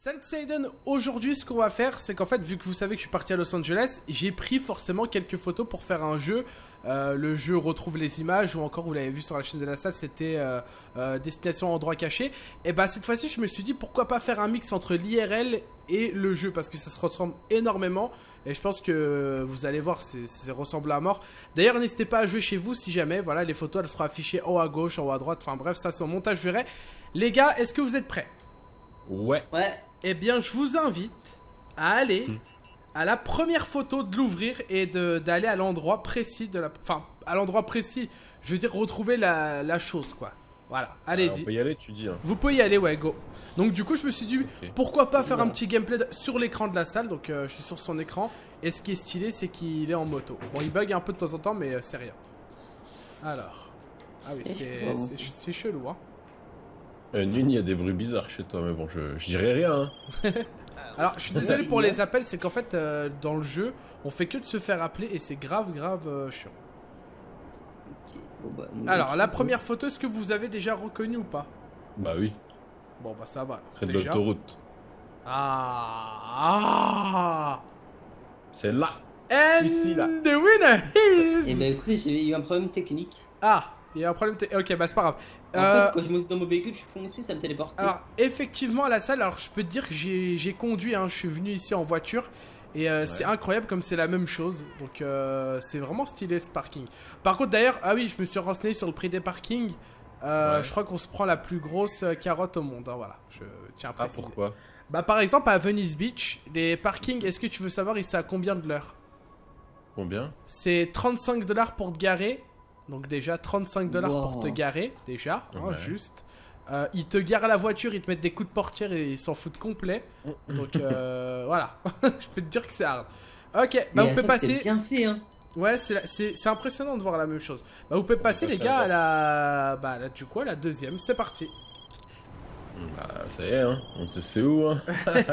Salut Saiden, aujourd'hui ce qu'on va faire c'est qu'en fait vu que vous savez que je suis parti à Los Angeles, j'ai pris forcément quelques photos pour faire un jeu. Le jeu retrouve les images ou encore vous l'avez vu sur la chaîne de la salle c'était destination endroit caché. Et bah cette fois-ci je me suis dit pourquoi pas faire un mix entre l'IRL et le jeu parce que ça se ressemble énormément. Et je pense que vous allez voir c'est ressemblant à mort. D'ailleurs n'hésitez pas à jouer chez vous si jamais, voilà les photos elles seront affichées en haut à gauche, en haut à droite, enfin bref ça c'est au montage je verrai. Les gars est-ce que vous êtes prêts? Ouais. Eh bien, je vous invite à aller à la première photo, de l'ouvrir et d'aller à l'endroit précis de la... Enfin, à l'endroit précis, je veux dire retrouver la chose, quoi. Voilà, allez-y. On peut y aller, tu dis. Hein. Vous pouvez y aller, ouais, go. Donc du coup, je me suis dit, Okay. pourquoi pas faire un petit gameplay sur l'écran de la salle. Donc je suis sur son écran. Et ce qui est stylé, c'est qu'il est en moto. Bon, il bug un peu de temps en temps, mais c'est rien. Alors. Ah oui, c'est chelou, hein. Nune, il y a des bruits bizarres chez toi, mais bon, je dirais rien. Hein. Alors, je suis désolé pour les appels, c'est qu'en fait, dans le jeu, on fait que de se faire appeler et c'est grave chiant. Okay. Bon, bah, Alors, la première photo, est-ce que vous avez déjà reconnu ou pas? Bah oui, Bon, bah ça va. près de Déjà. l'autoroute. Ah. C'est là. And Ici, là. the winner is... Eh ben écoutez, j'ai eu un problème technique. Ah, il y a un problème... Ok, bah c'est pas grave. En fait, quand je monte dans mon véhicule, je suis foncé, ça me téléporte. Alors, effectivement, à la salle, alors je peux te dire que j'ai conduit, hein, je suis venu ici en voiture. Et c'est incroyable comme c'est la même chose. Donc c'est vraiment stylé ce parking. Par contre d'ailleurs, ah oui, je me suis renseigné sur le prix des parkings. Je crois qu'on se prend la plus grosse carotte au monde, hein, voilà. Je tiens à préciser. Pourquoi? Bah par exemple à Venice Beach, les parkings, est-ce que tu veux savoir ils sont à combien de l'heure? Combien? C'est 35 $ pour te garer. Donc déjà 35 $ pour te garer, déjà, hein, Ouais. juste. Ils te garent la voiture, ils te mettent des coups de portière et ils s'en foutent complet. Donc voilà, je peux te dire que c'est hard. Ok, bah vous pouvez passer. C'est bien fait, hein. Ouais, c'est impressionnant de voir la même chose. Bah vous pouvez passer les gars à la... Bah là du coup à la deuxième, c'est parti. Bah ça y est, hein. On sait c'est où, hein. Ouais,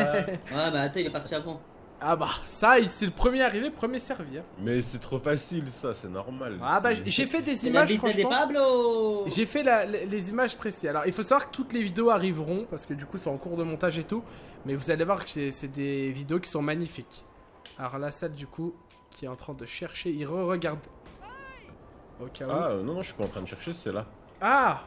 bah attends, il est parti avant. Ah bah ça, c'est le premier arrivé, premier servi. Hein. Mais c'est trop facile, ça, c'est normal. Ah bah j'ai fait des C'est la images pizza des franchement. Pablo. J'ai fait les images précises. Alors il faut savoir que toutes les vidéos arriveront parce que du coup c'est en cours de montage et tout. Mais vous allez voir que c'est des vidéos qui sont magnifiques. Alors la salle du coup qui est en train de chercher, il regarde. Au cas où. Ah, non, je suis pas en train de chercher, c'est là. Ah.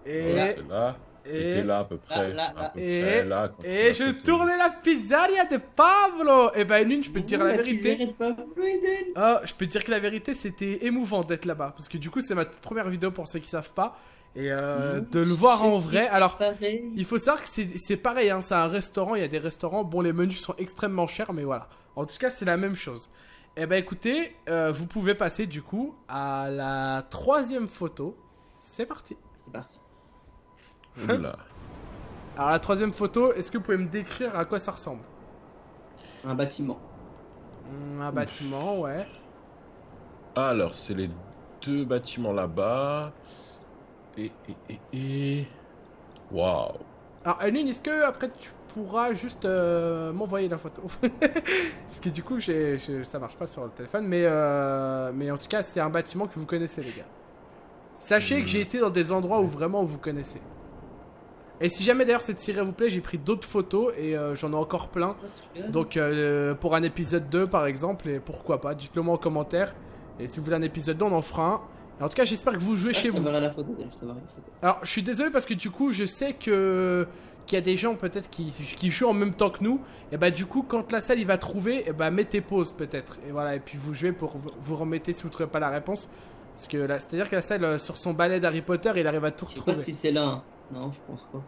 Et Ouais, c'est là. Et t'es là à peu près. Là. À peu Et, près, là, quand tu et l'as je fait tout. tournais la pizzeria de Pablo. Et ben Nune, je peux te dire la vérité. Je peux te dire que la vérité c'était émouvant d'être là-bas parce que du coup c'est ma toute première vidéo pour ceux qui savent pas et de le voir en vrai. Alors il faut savoir que c'est pareil, hein, c'est un restaurant, il y a des restaurants, bon les menus sont extrêmement chers mais voilà. En tout cas c'est la même chose. Et ben écoutez, vous pouvez passer du coup à la troisième photo. C'est parti. C'est parti. Oula. Alors la troisième photo, est-ce que vous pouvez me décrire à quoi ça ressemble? Un bâtiment. Un bâtiment, ouais. Alors, c'est les deux bâtiments là-bas. Et... Waouh. Alors Nune, est-ce que après tu pourras juste m'envoyer la photo? Parce que du coup ça marche pas sur le téléphone, mais en tout cas c'est un bâtiment que vous connaissez les gars. Sachez que j'ai été dans des endroits où vraiment vous connaissez. Et si jamais d'ailleurs cette série vous plaît, j'ai pris d'autres photos et j'en ai encore plein. Donc pour un épisode 2 par exemple, et pourquoi pas, dites-le moi en commentaire. Et si vous voulez un épisode 2, on en fera un. Et en tout cas, j'espère que vous jouez chez Je te vous. verrai la photo, je te verrai la photo. Alors, je suis désolé parce que du coup, je sais qu'il y a des gens peut-être qui jouent en même temps que nous. Et bah du coup, quand la salle il va trouver, et bah mettez pause peut-être. Et voilà, et puis vous jouez pour vous remettez si vous trouvez pas la réponse. Parce que là, c'est-à-dire que la salle sur son balai d'Harry Potter, il arrive à tout Je sais retrouver. pas si c'est là. Hein. Non, je pense pas.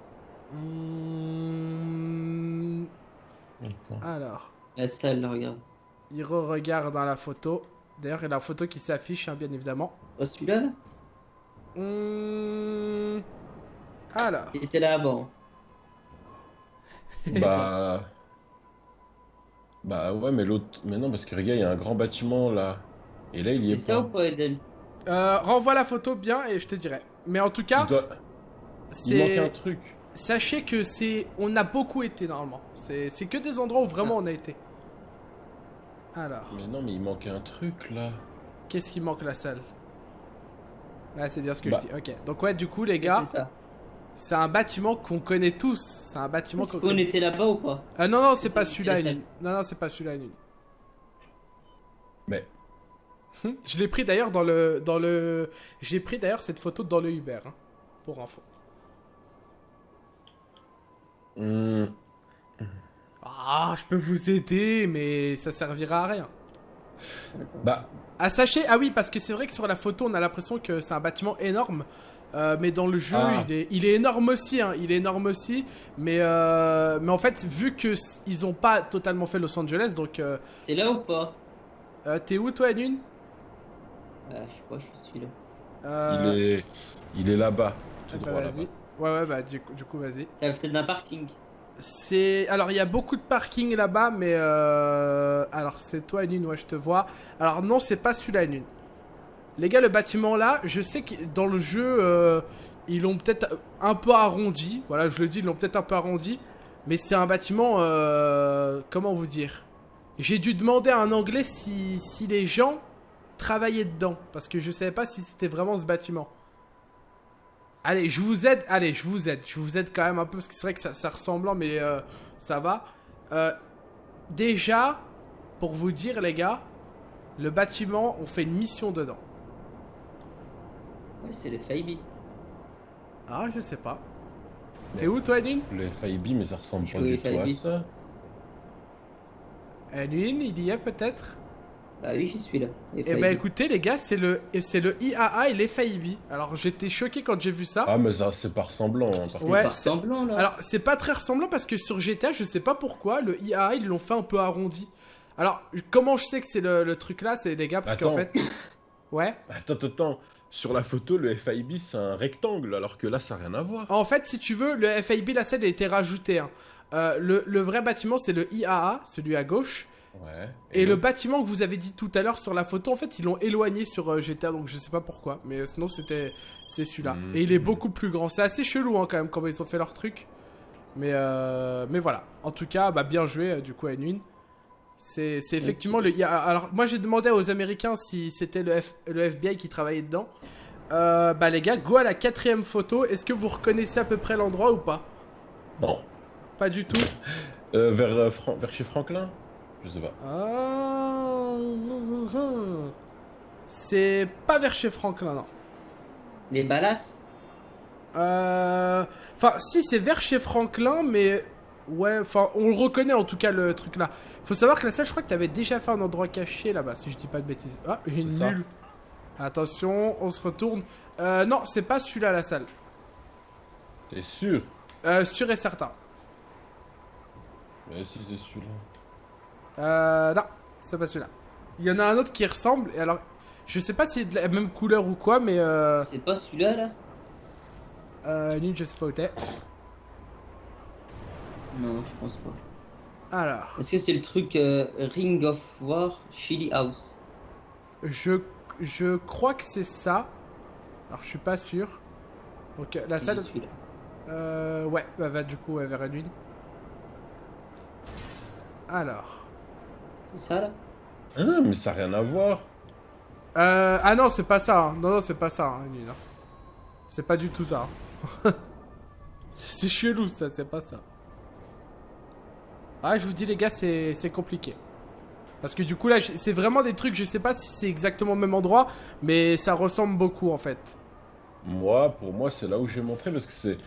Alors, La salle, là, regarde. il regarde dans la photo. D'ailleurs, il y a la photo qui s'affiche, hein, bien évidemment. Oh, celui-là, là Alors, il était là avant. Bah ouais, mais l'autre... Mais non, parce que regarde, il y a un grand bâtiment là. Et là, il y C'est est ça pas. ou pas, Eden? renvoie la photo bien et je te dirai. Mais en tout cas, Il manque un c'est... truc. Sachez que c'est... On a beaucoup été normalement. C'est que des endroits où vraiment on a été. Alors, Mais non, mais il manque un truc là. qu'est-ce qui manque la salle? Ouais, c'est bien ce que Bah. je dis. Ok, donc ouais, du coup les gars, C'est ça. C'est un bâtiment qu'on connaît tous. C'est un bâtiment Est-ce qu'on qu'on connaît. était là-bas ou pas? Ah non, non, c'est C'est pas sur le celui-là, téléphone. Nune. Non, non, c'est pas celui-là, Nune. Mais Je l'ai pris d'ailleurs dans le. J'ai pris d'ailleurs cette photo dans le Uber, hein, pour info. hum, Ah, je peux vous aider, mais ça servira à rien. Attends. bah Ah, sachez, ah oui, parce que c'est vrai que sur la photo, on a l'impression que c'est un bâtiment énorme. Mais dans le jeu, Ah. il est énorme aussi, hein, il est énorme aussi. Mais en fait, vu que ils ont pas totalement fait Los Angeles, donc C'est là ou pas? t'es où toi, Nune? Je sais pas, je suis là. il est là-bas, tout bah, droit vas-y. là-bas. Ouais, bah du coup, vas-y. C'est à côté d'un parking. Alors il y a beaucoup de parking là-bas, mais alors c'est toi, Nune, ouais, je te vois. Alors non, c'est pas celui-là, Nune. Les gars, le bâtiment là, je sais que dans le jeu, ils l'ont peut-être un peu arrondi. Voilà, je le dis, ils l'ont peut-être un peu arrondi. Mais c'est un bâtiment, comment vous dire? J'ai dû demander à un Anglais si les gens travaillaient dedans. Parce que je savais pas si c'était vraiment ce bâtiment. Allez, je vous aide. Allez, je vous aide. Je vous aide quand même un peu. Parce que c'est vrai que ça ressemblant, mais ça va. Déjà, pour vous dire, les gars, le bâtiment, on fait une mission dedans. Ouais, c'est le FIB. Ah, je sais pas. T'es où, toi, Nune? Le FIB, mais ça ressemble Je pas suis du au tout à FIB. ça. Nune, il y est peut-être? Bah oui, j'y suis là. Le Eh FIB. ben écoutez, les gars, c'est le IAA et l'FIB. Alors, j'étais choqué quand j'ai vu ça. Ah, mais ça, c'est pas ressemblant. Hein, par C'est ouais, pas ressemblant là. Alors, c'est pas très ressemblant parce que sur GTA, je sais pas pourquoi, le IAA, ils l'ont fait un peu arrondi. Alors, comment je sais que c'est le truc là? C'est les gars, parce qu'en Attends. fait. Ouais. Attends. Sur la photo, le FIB, c'est un rectangle, alors que là, ça n'a rien à voir. En fait, si tu veux, le FIB, la scène a été rajoutée. Hein. Le vrai bâtiment, c'est le IAA, celui à gauche. Ouais. Et le donc, bâtiment que vous avez dit tout à l'heure sur la photo, en fait, ils l'ont éloigné sur GTA, donc je sais pas pourquoi. Mais sinon, c'est celui-là. Mhm. Et il est beaucoup plus grand. C'est assez chelou, hein, quand même, comment ils ont fait leur truc. Mais voilà. En tout cas, bah, bien joué, du coup, à Edwin. C'est effectivement le IAA. Alors, moi, j'ai demandé aux Américains si c'était le FBI qui travaillait dedans. Bah, les gars, go à la 4ème photo. Est-ce que vous reconnaissez à peu près l'endroit ou pas? non. Pas du tout. Vers chez Franklin. Je sais pas. C'est pas vers chez Franklin, non. Les balasses. Enfin, si, c'est vers chez Franklin, mais... Ouais, enfin, on le reconnaît en tout cas, le truc là. Faut savoir que la salle, je crois que t'avais déjà fait un endroit caché là-bas, si je dis pas de bêtises. Ah, j'ai C'est ça. nul. Attention, on se retourne. Non, c'est pas celui-là, la salle. T'es sûr? Sûr et certain. Mais si c'est celui-là. Non, c'est pas celui-là. Il y en a un autre qui ressemble, et alors... Je sais pas si c'est de la même couleur ou quoi, mais C'est pas celui-là là? Nul, je sais pas où t'es. Non, je pense pas. Alors, Est-ce que c'est le truc Ring of War Chili House? je crois que c'est ça. Alors, je suis pas sûr. Donc, la salle... J'y suis là. Ouais, bah, va du coup ouais, vers Edwin. Alors... C'est ça là? Ah, mais ça n'a rien à voir. Ah non, c'est pas ça. Hein. Non, c'est pas ça, hein, Edwin, hein. C'est pas du tout ça. Hein. C'est chelou, ça, c'est pas ça. Ah, je vous dis, les gars, c'est compliqué. Parce que du coup, là, c'est vraiment des trucs, je sais pas si c'est exactement le même endroit, mais ça ressemble beaucoup, en fait. Pour moi, c'est là où j'ai montré parce que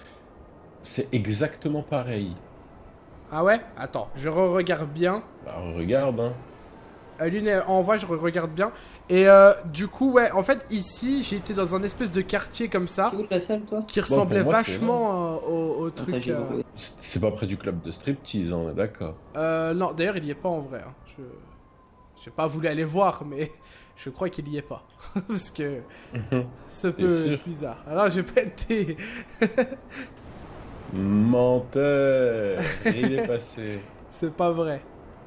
c'est exactement pareil. Ah ouais? Attends, je regarde bien. Bah, regarde, hein. Lune, en vrai, je regarde bien. Et du coup, ouais, en fait, ici, j'ai été dans un espèce de quartier comme ça, C'est où la salle toi? qui ressemblait pour moi, c'est vachement au Attends, truc. j'ai compris. C'est pas près du club de striptease, on est d'accord. Non, d'ailleurs, il y est pas en vrai. Hein. J'ai pas voulu aller voir, mais je crois qu'il y est pas. Parce que ça T'es peut sûr? être bizarre. Alors, j'ai pas été. Menteur. Il est passé. C'est pas vrai.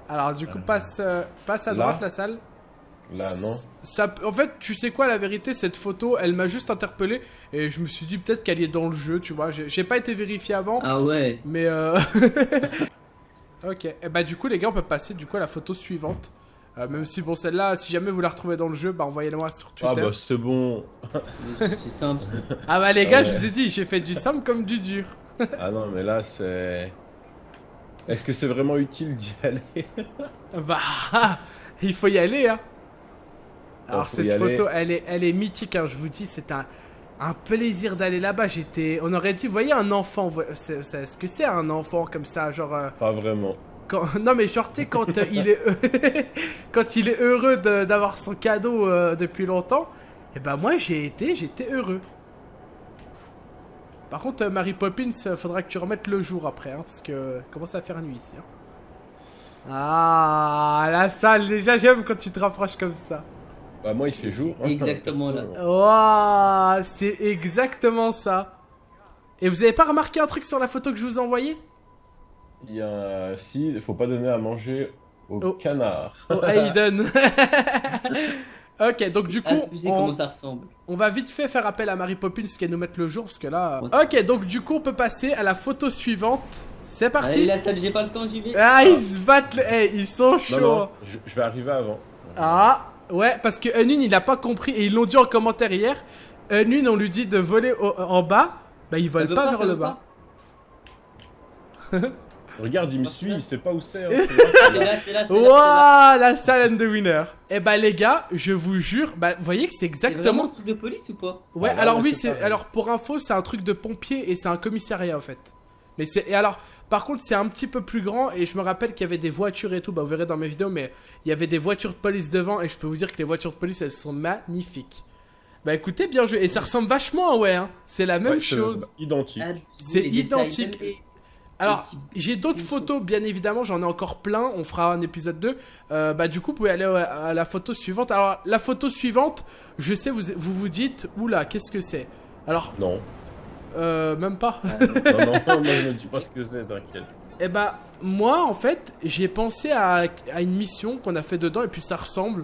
Alors, du coup, passe à Là droite la salle. Là, non. Ça, en fait, tu sais quoi, la vérité, cette photo, elle m'a juste interpellé. Et je me suis dit peut-être qu'elle y est dans le jeu, tu vois. J'ai pas été vérifié avant. Ah ouais. Mais ok, et bah du coup les gars on peut passer du coup à la photo suivante. Même si bon celle-là, si jamais vous la retrouvez dans le jeu, bah envoyez-la-moi sur Ah Twitter. bah c'est bon. C'est simple, ça. Ah bah les gars, Ah je ouais. vous ai dit, j'ai fait du simple comme du dur. Ah non, mais là c'est. Est-ce que c'est vraiment utile d'y aller? Bah, il faut y aller, hein. Alors faut y cette aller. photo, elle est mythique, hein, je vous dis, c'est un plaisir d'aller là-bas. On aurait dit, vous voyez un enfant, c'est ce que c'est un enfant comme ça, genre... Pas vraiment. Non mais genre tu sais quand il est quand il est heureux d'avoir son cadeau depuis longtemps, et ben moi j'étais heureux. Par contre Mary Poppins, faudra que tu remettes le jour après, hein, parce que commence à faire nuit ici. Hein. Ah la salle, déjà j'aime quand tu te rapproches comme ça. Bah moi il fait jour. hein, Exactement là. perso. Waouh, c'est exactement ça. Et vous avez pas remarqué un truc sur la photo que je vous ai envoyée? Il y a. Si, il faut pas donner à manger au Oh. canard. Oh Hayden. Ok, donc du coup, Abusé comment ça ressemble. on va vite fait faire appel à Mary Poppins qu'elle nous mette le jour parce que là. Ouais. Ok, donc du coup, on peut passer à la photo suivante. C'est Allez, parti. la salle, j'ai pas le temps, j'y vais. Ah, ils se battent. Ils sont chauds. Non, non, je vais arriver avant. Ah, ouais, parce que Unwin il a pas compris et ils l'ont dit en commentaire hier. Unwin, on lui dit de voler en bas. Bah, ils Ça volent veut pas ça vers veut le bas. Regarde, il me suit, il sait pas où c'est. Hein, C'est là, c'est là, c'est là. Waouh, la salle and the winner. Et bah, les gars, je vous jure, bah, vous voyez que c'est C'est vraiment exactement. un truc de police ou pas? Ouais, Ah, alors ouais, oui, c'est pareil. alors pour info, c'est un truc de pompier et c'est un commissariat en fait. Mais c'est et alors par contre, c'est un petit peu plus grand et je me rappelle qu'il y avait des voitures et tout, bah vous verrez dans mes vidéos mais il y avait des voitures de police devant et je peux vous dire que les voitures de police, elles sont magnifiques. Bah écoutez, bien joué et ça ressemble vachement ouais hein. C'est la même Ouais, chose. Identique. Abusé, C'est les détails, identique. même Alors, petits- j'ai d'autres photos, bien évidemment, j'en ai encore plein, on fera un épisode 2. Bah du coup, vous pouvez aller à la photo suivante. Alors, la photo suivante, je sais, vous dites, oula, qu'est-ce que c'est? Alors, Non. même pas. Non, non, moi je me dis pas ce que c'est, t'inquiète. Et bah, moi, en fait, j'ai pensé à une mission qu'on a fait dedans, et puis ça ressemble.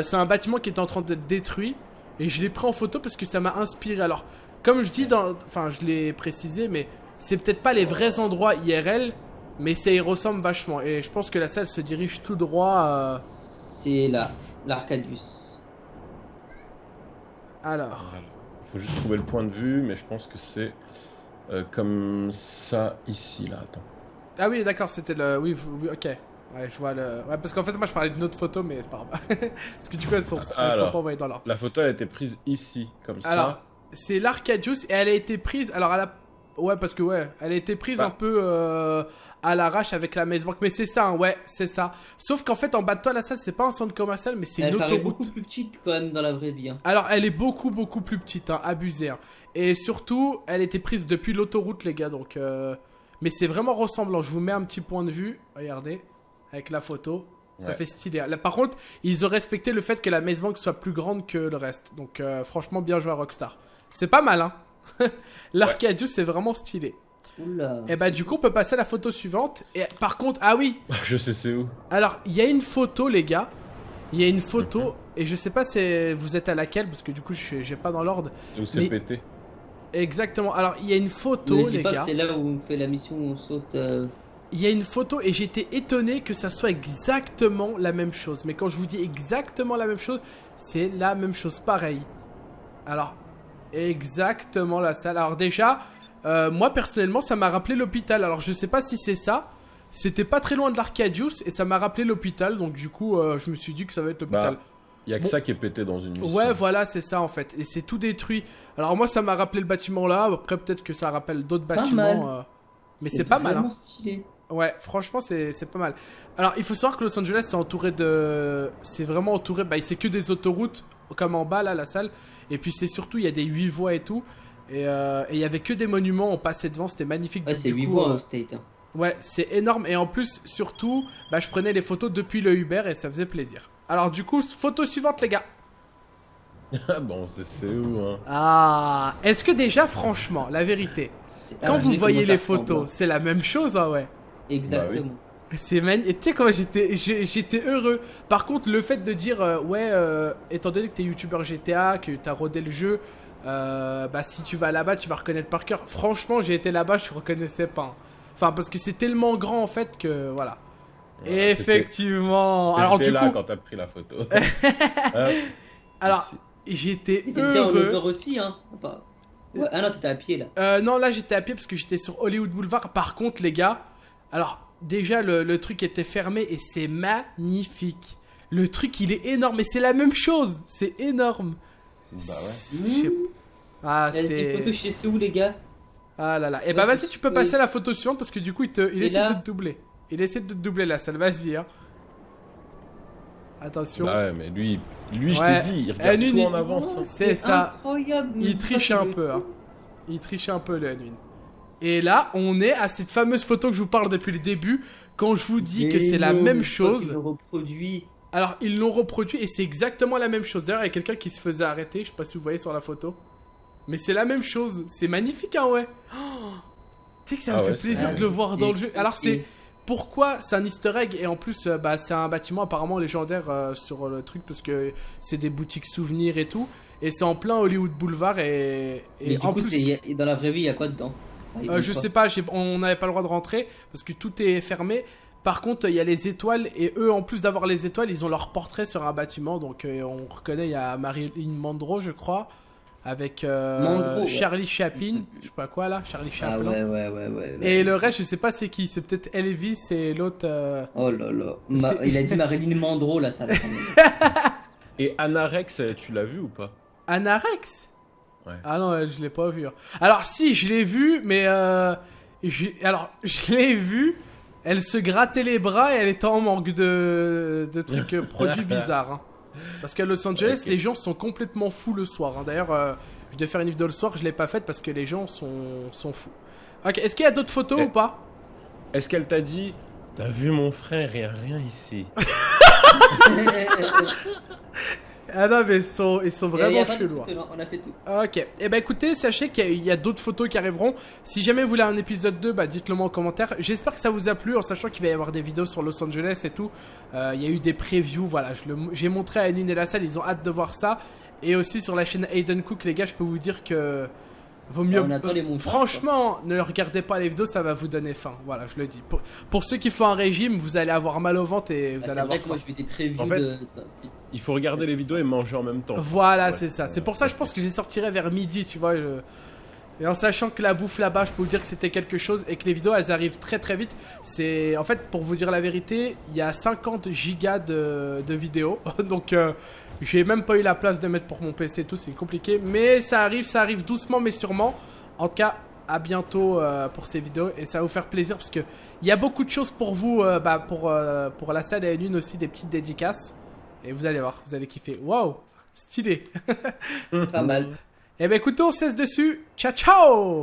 C'est un bâtiment qui est en train d'être détruit, et je l'ai pris en photo parce que ça m'a inspiré. Alors, comme je dis, enfin, je l'ai précisé, mais c'est peut-être pas les vrais endroits IRL, mais ça y ressemble vachement. Et je pense que la salle se dirige tout droit. C'est là, l'Arcadius. Alors, Voilà. Il faut juste trouver le point de vue, mais je pense que c'est comme ça ici, là. Attends. ah oui, d'accord, c'était le. Oui, oui, ok. Ouais, je vois le. Ouais, parce qu'en fait, moi, je parlais d'une autre photo, mais c'est pas grave. Parce que du coup, elles sont Alors. pas envoyées dans l'ordre. La photo a été prise ici, comme Alors, ça. c'est l'Arcadius et elle a été prise. Alors, ouais, parce que ouais, elle a été prise Bah. un peu à l'arrache avec la Maze Bank. Mais c'est ça, hein, ouais, c'est ça. Sauf qu'en fait, en bas de toi, la salle, c'est pas un centre commercial, mais c'est Elle une paraît autoroute. beaucoup plus petite quand même dans la vraie vie. Hein. Alors, elle est beaucoup, beaucoup plus petite, hein, abusée. Hein. Et surtout, elle était prise depuis l'autoroute, les gars. Donc, mais c'est vraiment ressemblant. Je vous mets un petit point de vue. Regardez, avec la photo. Ça Ouais. fait stylé. Là, par contre, ils ont respecté le fait que la Maze Bank soit plus grande que le reste. Donc, franchement, bien joué à Rockstar. C'est pas mal, hein. L'Arcadius, c'est vraiment stylé. Oula. Et bah, du coup, on peut passer à la photo suivante. Et par contre, ah oui. Je sais c'est où. Alors, il y a une photo, les gars. Il y a une photo. Et je sais pas si vous êtes à laquelle, parce que du coup, j'ai pas dans l'ordre. C'est où c'est Mais- pété. Exactement. Alors, il y a une photo, Ne dis les pas que gars. c'est là où on fait la mission où on saute. Il y a une photo et j'étais étonné que ça soit exactement la même chose. Mais quand je vous dis exactement la même chose, c'est la même chose. Pareil. Alors, exactement la salle. Alors déjà, moi personnellement, ça m'a rappelé l'hôpital. Alors, je sais pas si c'est ça. C'était pas très loin de l'Arcadius et ça m'a rappelé l'hôpital. Donc, du coup, je me suis dit que ça va être l'hôpital. Bah, il y a que Bon. ça qui est pété dans une mission. Ouais, voilà, c'est ça en fait. Et c'est tout détruit. Alors, moi, ça m'a rappelé le bâtiment là. Après, peut-être que ça rappelle d'autres Pas bâtiments. mal. Mais c'est pas mal, vraiment hein. stylé. Ouais, franchement, c'est pas mal. Alors, il faut savoir que Los Angeles, c'est entouré de. C'est vraiment entouré. Bah, c'est que des autoroutes, comme en bas, là, la salle. Et puis, c'est surtout, il y a des 8 voies et tout. Et il y avait que des monuments, on passait devant, c'était magnifique. Ouais, Du c'est 8 coup, voies au state. Hein. Ouais, c'est énorme. Et en plus, surtout, bah, je prenais les photos depuis le Uber et ça faisait plaisir. Alors, du coup, photo suivante, les gars. Bon, c'est où, hein. Ah, est-ce que déjà, franchement, la vérité, quand vous abusé voyez comment ça les ressemble, photos, hein. c'est la même chose, hein, ouais. Exactement. C'est magnifique. Tu sais comment j'étais heureux. Par contre, le fait de dire ouais, étant donné que t'es youtubeur GTA, que t'as rodé le jeu, bah si tu vas là-bas, tu vas reconnaître par cœur. Franchement, j'ai été là-bas, je reconnaissais pas. Hein. Enfin, parce que c'est tellement grand en fait que voilà. Voilà, Effectivement. Alors J'étais du là coup, quand t'as pris la photo. alors j'étais Et t'étais en heureux. Uber aussi, hein. Ouais. Ah non, t'étais à pied là. Non, là j'étais à pied parce que j'étais sur Hollywood Boulevard. Par contre, les gars, alors déjà le truc était fermé et c'est magnifique. Le truc il est énorme et c'est la même chose. C'est énorme. Bah ouais. Je sais- Ah, Cette photo, c'est. je sais où, les gars. Ah là là. Et bah Ouais, vas-y, tu peux passer à la photo suivante parce que du coup il Et essaie là de te doubler. Il essaie de te doubler la salle. Vas-y, hein. Attention. Bah ouais, mais lui je Ouais. t'ai dit, il regarde lui, tout il- en avance. Hein. C'est ça. Incroyable. Il triche un peu, hein. Il triche un peu, le Edwin. Et là, on est à cette fameuse photo que je vous parle depuis le début. Quand je vous dis que c'est la même chose. Il reproduit. Alors, ils l'ont reproduit et c'est exactement la même chose. D'ailleurs, il y a quelqu'un qui se faisait arrêter. Je sais pas si vous voyez sur la photo. Mais c'est la même chose. C'est magnifique, hein, ouais. Oh, tu sais que ça me Ah fait ouais, c'est plaisir vrai. de le voir dans le jeu. Alors, c'est. Et- Pourquoi c'est un easter egg et en plus bah, c'est un bâtiment apparemment légendaire sur le truc parce que c'est des boutiques souvenirs et tout et c'est en plein Hollywood Boulevard et Mais du en coup, plus et dans la vraie vie, il y a quoi dedans? Enfin, il je montre sais pas, on n'avait pas le droit de rentrer parce que tout est fermé. Par contre il y a les étoiles et eux en plus d'avoir les étoiles ils ont leur portrait sur un bâtiment donc on reconnaît il y a Marilyn Monroe je crois avec Monroe, ouais. Charlie Chaplin je sais pas quoi là Charlie Ah Chaplin ouais. et le reste je sais pas c'est qui c'est peut-être Elvis et l'autre Oh là là. C'est- Il a dit Marilyn Monroe là, ça va. Et Anarex, tu l'as vu ou pas? Anarex. Ouais. Ah non, je l'ai pas vu. Hein. Alors si, je l'ai vu, mais je l'ai vu. Elle se grattait les bras et elle était en manque de trucs produits bizarres. Hein. Parce qu'à Los Angeles, Ok. les gens sont complètement fous le soir. Hein. D'ailleurs, je devais faire une vidéo le soir, je l'ai pas faite parce que les gens sont fous. Ok, est-ce qu'il y a d'autres photos Eh. ou pas? Est-ce qu'elle t'a dit, t'as vu mon frère, il y a rien ici? Ah non, mais ils sont Il y vraiment a pas de chelous. photo, non, on a fait tout. Ok, et bah écoutez, sachez qu'il y a d'autres photos qui arriveront. Si jamais vous voulez un épisode 2, bah dites-le moi en commentaire. J'espère que ça vous a plu, en sachant qu'il va y avoir des vidéos sur Los Angeles et tout. Il y a eu des previews, voilà, j'ai montré à Edwin et la salle, ils ont hâte de voir ça. Et aussi sur la chaîne Aiden Cook, les gars, je peux vous dire que vaut mieux. On attend les montages, Franchement, ne regardez pas les vidéos, ça va vous donner faim. Voilà, je le dis. Pour ceux qui font un régime, vous allez avoir mal au ventre et vous Ah, allez c'est avoir vrai que faim. moi je fais des previews En fait, de. Il faut regarder les vidéos et manger en même temps. Voilà, Ouais. c'est ça. C'est pour ça que je pense que j'y sortirai vers midi, tu vois. Et en sachant que la bouffe là-bas, je peux vous dire que c'était quelque chose et que les vidéos elles arrivent très très vite. C'est en fait pour vous dire la vérité, il y a 50 gigas de vidéos, donc j'ai même pas eu la place de mettre pour mon PC et tout, c'est compliqué. Mais ça arrive doucement mais sûrement. En tout cas, à bientôt pour ces vidéos et ça va vous faire plaisir parce que il y a beaucoup de choses pour vous, pour la salle et une aussi des petites dédicaces. Et vous allez voir, vous allez kiffer. Waouh, stylé. Pas mal. Et ben écoutez, on cesse dessus. Ciao ciao.